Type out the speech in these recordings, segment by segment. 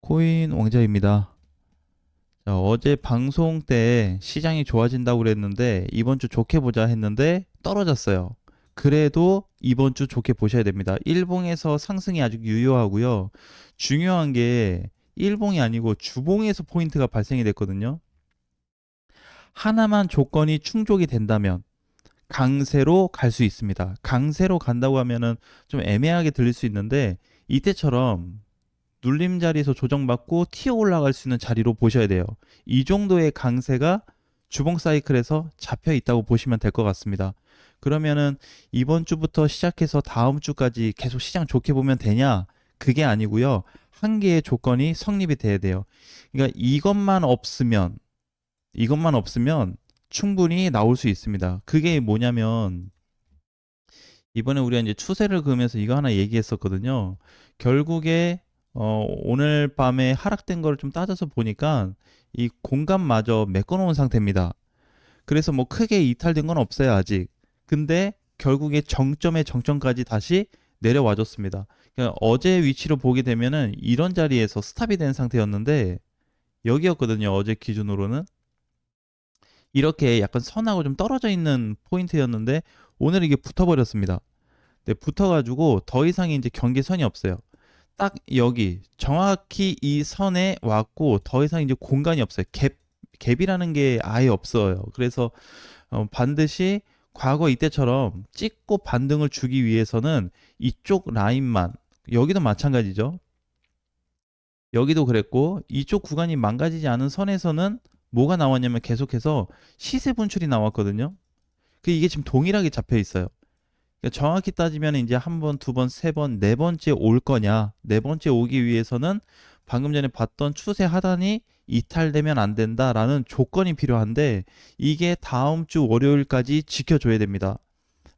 코인 왕자입니다. 자, 어제 방송 때 시장이 좋아진다고 그랬는데 이번 주 좋게 보자 했는데 떨어졌어요. 그래도 이번 주 좋게 보셔야 됩니다. 일봉에서 상승이 아직 유효하고요. 중요한 게 일봉이 아니고 주봉에서 포인트가 발생이 됐거든요. 하나만 조건이 충족이 된다면 강세로 갈 수 있습니다. 강세로 간다고 하면은 좀 애매하게 들릴 수 있는데 이때처럼 눌림 자리에서 조정받고 튀어 올라갈 수 있는 자리로 보셔야 돼요. 이 정도의 강세가 주봉 사이클에서 잡혀 있다고 보시면 될 것 같습니다. 그러면은 이번 주부터 시작해서 다음 주까지 계속 시장 좋게 보면 되냐? 그게 아니고요. 한 개의 조건이 성립이 돼야 돼요. 그러니까 이것만 없으면 충분히 나올 수 있습니다. 그게 뭐냐면 이번에 우리가 이제 추세를 그으면서 이거 하나 얘기했었거든요. 결국에 오늘 밤에 하락된 거를 좀 따져서 보니까 이 공간마저 메꿔놓은 상태입니다. 그래서 뭐 크게 이탈된 건 없어요 아직. 근데 결국에 정점의 정점까지 다시 내려와 줬습니다. 그러니까 어제 위치로 보게 되면은 이런 자리에서 스탑이 된 상태였는데 여기였거든요. 어제 기준으로는 이렇게 약간 선하고 좀 떨어져 있는 포인트였는데 오늘 이게 붙어버렸습니다. 네, 붙어가지고 더 이상의 이제 경계선이 없어요. 딱 여기 정확히 이 선에 왔고 더 이상 이제 공간이 없어요. 갭이라는 게 아예 없어요. 그래서 반드시 과거 이때처럼 찍고 반등을 주기 위해서는 이쪽 라인만, 여기도 마찬가지죠. 여기도 그랬고 이쪽 구간이 망가지지 않은 선에서는 뭐가 나왔냐면 계속해서 시세 분출이 나왔거든요. 이게 지금 동일하게 잡혀 있어요. 그러니까 정확히 따지면 이제 한 번, 두 번, 세 번, 네 번째 올 거냐. 네 번째 오기 위해서는 방금 전에 봤던 추세 하단이 이탈되면 안 된다라는 조건이 필요한데 이게 다음 주 월요일까지 지켜줘야 됩니다.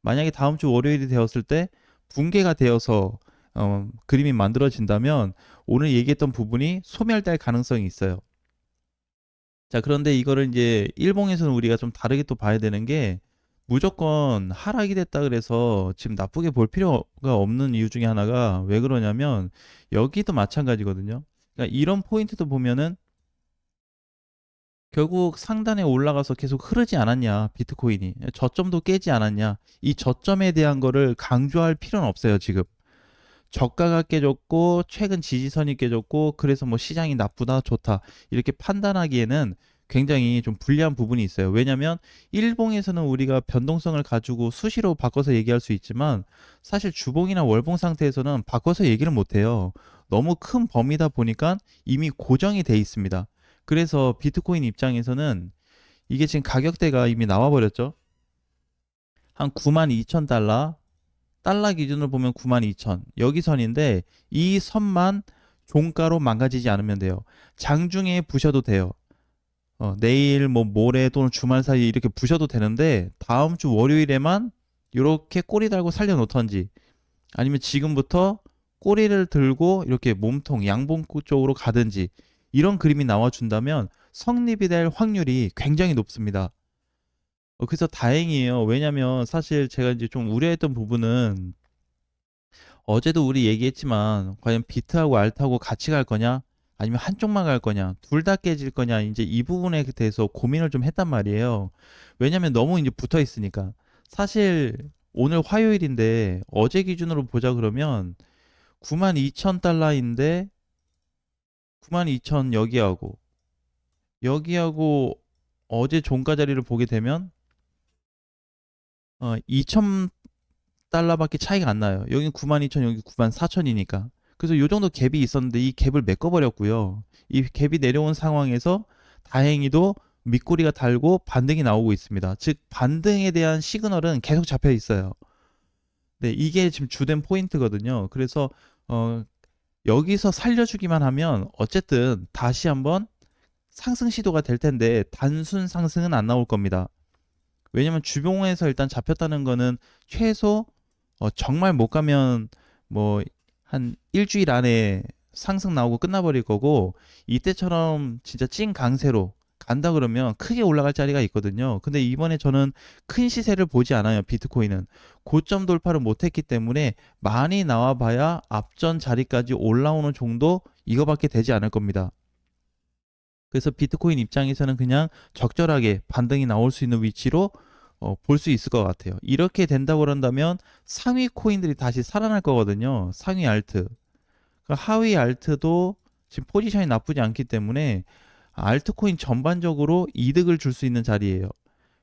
만약에 다음 주 월요일이 되었을 때 붕괴가 되어서 그림이 만들어진다면 오늘 얘기했던 부분이 소멸될 가능성이 있어요. 자, 그런데 이거를 이제 일봉에서는 우리가 좀 다르게 또 봐야 되는 게 무조건 하락이 됐다 그래서 지금 나쁘게 볼 필요가 없는 이유 중에 하나가 왜 그러냐면 여기도 마찬가지거든요. 그러니까 이런 포인트도 보면은 결국 상단에 올라가서 계속 흐르지 않았냐, 비트코인이. 저점도 깨지 않았냐. 이 저점에 대한 거를 강조할 필요는 없어요, 지금. 저가가 깨졌고 최근 지지선이 깨졌고 그래서 뭐 시장이 나쁘다 좋다 이렇게 판단하기에는 굉장히 좀 불리한 부분이 있어요. 왜냐하면 일봉에서는 우리가 변동성을 가지고 수시로 바꿔서 얘기할 수 있지만 사실 주봉이나 월봉 상태에서는 바꿔서 얘기를 못해요. 너무 큰 범위다 보니까 이미 고정이 돼 있습니다. 그래서 비트코인 입장에서는 이게 지금 가격대가 이미 나와 버렸죠. 한 92,000달러 달러 기준으로 보면 92,000 여기 선인데 이 선만 종가로 망가지지 않으면 돼요. 장중에 부셔도 돼요. 내일 뭐 모레 또는 주말 사이에 이렇게 부셔도 되는데 다음 주 월요일에만 이렇게 꼬리 달고 살려놓던지 아니면 지금부터 꼬리를 들고 이렇게 몸통 양봉구 쪽으로 가든지 이런 그림이 나와준다면 성립이 될 확률이 굉장히 높습니다. 그래서 다행이에요. 왜냐면 사실 제가 이제 좀 우려했던 부분은 어제도 우리 얘기했지만 과연 비트하고 알트하고 같이 갈 거냐? 아니면 한쪽만 갈 거냐? 둘 다 깨질 거냐? 이제 이 부분에 대해서 고민을 좀 했단 말이에요. 왜냐면 너무 이제 붙어 있으니까. 사실 오늘 화요일인데 어제 기준으로 보자 그러면 92,000달러인데 92,000 여기하고 어제 종가 자리를 보게 되면 2,000달러밖에 차이가 안 나요. 여기 92,000, 여기 94,000이니까. 그래서 요 정도 갭이 있었는데 이 갭을 메꿔버렸고요. 이 갭이 내려온 상황에서 다행히도 밑꼬리가 달고 반등이 나오고 있습니다. 즉 반등에 대한 시그널은 계속 잡혀 있어요. 네, 이게 지금 주된 포인트거든요. 그래서 어, 여기서 살려주기만 하면 어쨌든 다시 한번 상승 시도가 될 텐데 단순 상승은 안 나올 겁니다. 왜냐면 주봉에서 일단 잡혔다는 거는 최소 정말 못 가면 뭐 한 일주일 안에 상승 나오고 끝나버릴 거고 이때처럼 진짜 찐 강세로 간다 그러면 크게 올라갈 자리가 있거든요. 근데 이번에 저는 큰 시세를 보지 않아요. 비트코인은 고점 돌파를 못했기 때문에 많이 나와봐야 앞전 자리까지 올라오는 정도 이거밖에 되지 않을 겁니다. 그래서 비트코인 입장에서는 그냥 적절하게 반등이 나올 수 있는 위치로 볼 수 있을 것 같아요. 이렇게 된다고 그런다면 상위 코인들이 다시 살아날 거거든요. 상위 알트. 하위 알트도 지금 포지션이 나쁘지 않기 때문에 알트코인 전반적으로 이득을 줄 수 있는 자리예요.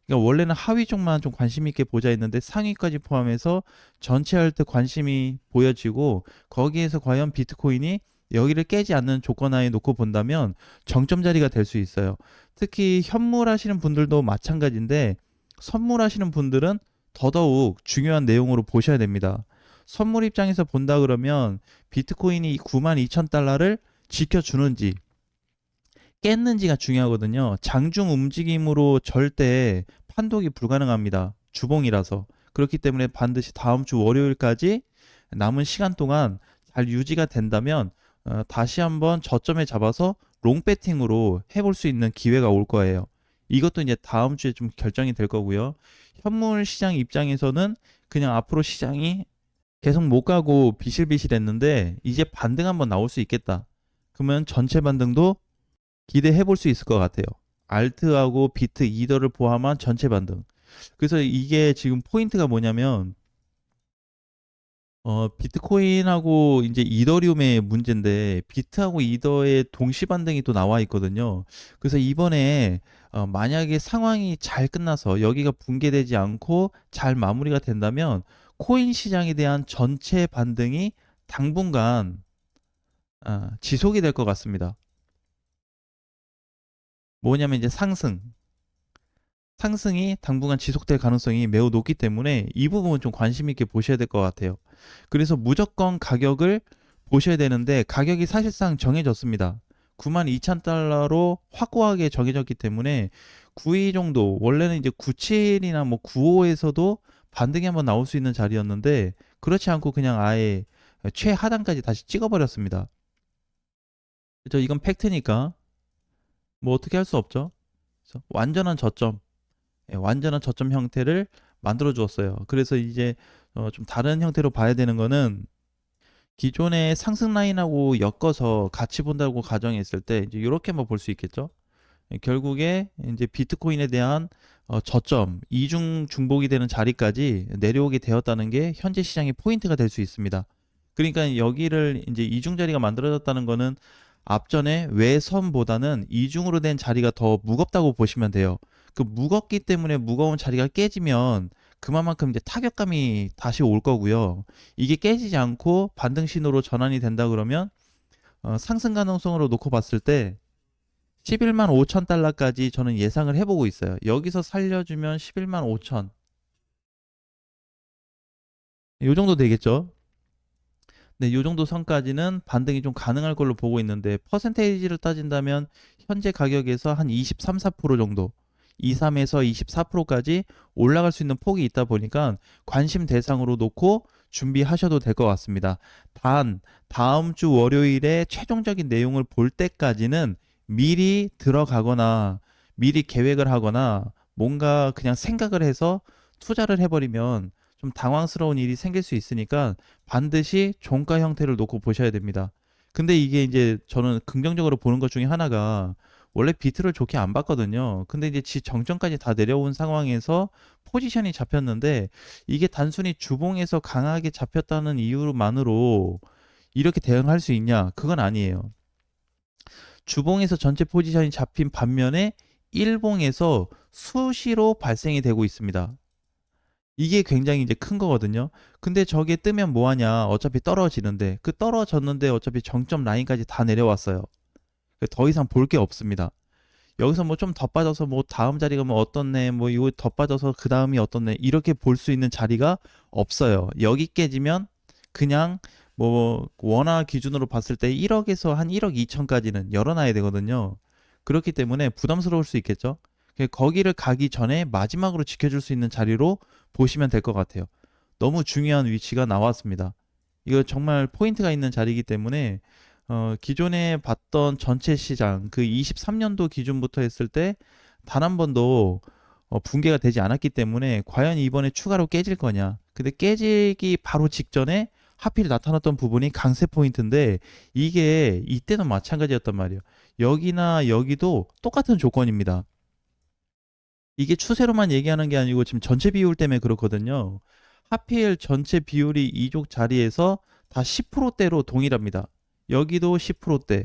그러니까 원래는 하위 쪽만 좀 관심 있게 보자 했는데 상위까지 포함해서 전체 알트 관심이 보여지고 거기에서 과연 비트코인이 여기를 깨지 않는 조건 하에 놓고 본다면 정점 자리가 될 수 있어요. 특히 현물 하시는 분들도 마찬가지인데 선물 하시는 분들은 더더욱 중요한 내용으로 보셔야 됩니다. 선물 입장에서 본다 그러면 비트코인이 92,000달러를 지켜주는지 깼는지가 중요하거든요. 장중 움직임으로 절대 판독이 불가능합니다. 주봉이라서. 그렇기 때문에 반드시 다음 주 월요일까지 남은 시간 동안 잘 유지가 된다면 다시 한번 저점에 잡아서 롱 배팅으로 해볼 수 있는 기회가 올 거예요. 이것도 이제 다음 주에 좀 결정이 될 거고요. 현물 시장 입장에서는 그냥 앞으로 시장이 계속 못 가고 비실비실했는데 이제 반등 한번 나올 수 있겠다. 그러면 전체 반등도 기대해 볼 수 있을 것 같아요. 알트하고 비트, 이더를 포함한 전체 반등. 그래서 이게 지금 포인트가 뭐냐면 비트코인하고 이제 이더리움의 문제인데 비트하고 이더의 동시 반등이 또 나와 있거든요. 그래서 이번에 만약에 상황이 잘 끝나서 여기가 붕괴되지 않고 잘 마무리가 된다면 코인 시장에 대한 전체 반등이 당분간 지속이 될 것 같습니다. 뭐냐면 이제 상승이 당분간 지속될 가능성이 매우 높기 때문에 이 부분은 좀 관심 있게 보셔야 될 것 같아요. 그래서 무조건 가격을 보셔야 되는데 가격이 사실상 정해졌습니다. 92,000달러로 확고하게 정해졌기 때문에 92 정도, 원래는 이제 97이나 뭐 95에서도 반등이 한번 나올 수 있는 자리였는데 그렇지 않고 그냥 아예 최하단까지 다시 찍어버렸습니다. 그렇죠? 이건 팩트니까 뭐 어떻게 할 수 없죠. 그래서 완전한 저점 형태를 만들어 주었어요. 그래서 이제 좀 다른 형태로 봐야 되는 거는 기존의 상승 라인하고 엮어서 같이 본다고 가정했을 때 이제 이렇게 한번 볼 수 있겠죠. 결국에 이제 비트코인에 대한 저점, 이중 중복이 되는 자리까지 내려오게 되었다는 게 현재 시장의 포인트가 될 수 있습니다. 그러니까 여기를 이제 이중 자리가 만들어졌다는 거는 앞전에 외선보다는 이중으로 된 자리가 더 무겁다고 보시면 돼요. 그 무겁기 때문에 무거운 자리가 깨지면 그만큼 이제 타격감이 다시 올 거고요. 이게 깨지지 않고 반등 신호로 전환이 된다 그러면 상승 가능성으로 놓고 봤을 때 11만 5천 달러까지 저는 예상을 해보고 있어요. 여기서 살려주면 11만 5천. 요 정도 되겠죠? 네, 요 정도 선까지는 반등이 좀 가능할 걸로 보고 있는데 퍼센테이지를 따진다면 현재 가격에서 한 23, 4% 정도 23에서 24%까지 올라갈 수 있는 폭이 있다 보니까 관심 대상으로 놓고 준비하셔도 될 것 같습니다. 단 다음 주 월요일에 최종적인 내용을 볼 때까지는 미리 들어가거나 미리 계획을 하거나 뭔가 그냥 생각을 해서 투자를 해버리면 좀 당황스러운 일이 생길 수 있으니까 반드시 종가 형태를 놓고 보셔야 됩니다. 근데 이게 이제 저는 긍정적으로 보는 것 중에 하나가 원래 비트를 좋게 안 봤거든요. 근데 이제 지 정점까지 다 내려온 상황에서 포지션이 잡혔는데 이게 단순히 주봉에서 강하게 잡혔다는 이유만으로 이렇게 대응할 수 있냐? 그건 아니에요. 주봉에서 전체 포지션이 잡힌 반면에 일봉에서 수시로 발생이 되고 있습니다. 이게 굉장히 이제 큰 거거든요. 근데 저게 뜨면 뭐하냐? 어차피 떨어지는데 그 떨어졌는데 어차피 정점 라인까지 다 내려왔어요. 더 이상 볼 게 없습니다. 여기서 뭐 좀 더 빠져서 뭐 다음 자리가 뭐 어떻네, 뭐 이거 더 빠져서 그 다음이 어떻네 이렇게 볼 수 있는 자리가 없어요. 여기 깨지면 그냥 뭐 원화 기준으로 봤을 때 1억에서 한 1억 2천까지는 열어놔야 되거든요. 그렇기 때문에 부담스러울 수 있겠죠. 거기를 가기 전에 마지막으로 지켜줄 수 있는 자리로 보시면 될 것 같아요. 너무 중요한 위치가 나왔습니다. 이거 정말 포인트가 있는 자리이기 때문에 기존에 봤던 전체 시장 그 23년도 기준부터 했을 때 단 한 번도 붕괴가 되지 않았기 때문에 과연 이번에 추가로 깨질 거냐. 근데 깨지기 바로 직전에 하필 나타났던 부분이 강세 포인트인데 이게 이때는 마찬가지였단 말이에요. 여기나 여기도 똑같은 조건입니다. 이게 추세로만 얘기하는 게 아니고 지금 전체 비율 때문에 그렇거든요. 하필 전체 비율이 이쪽 자리에서 다 10%대로 동일합니다. 여기도 10%대,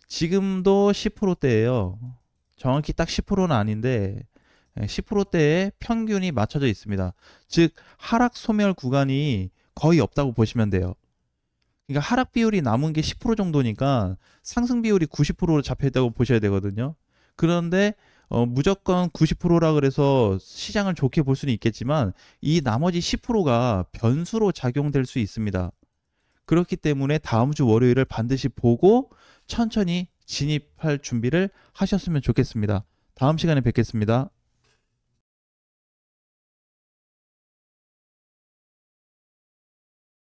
지금도 10%대예요. 정확히 딱 10%는 아닌데 10%대의 평균이 맞춰져 있습니다. 즉 하락 소멸 구간이 거의 없다고 보시면 돼요. 그러니까 하락 비율이 남은 게 10% 정도니까 상승 비율이 90%로 잡혀 있다고 보셔야 되거든요. 그런데 무조건 90%라 그래서 시장을 좋게 볼 수는 있겠지만 이 나머지 10%가 변수로 작용될 수 있습니다. 그렇기 때문에 다음 주 월요일을 반드시 보고 천천히 진입할 준비를 하셨으면 좋겠습니다. 다음 시간에 뵙겠습니다.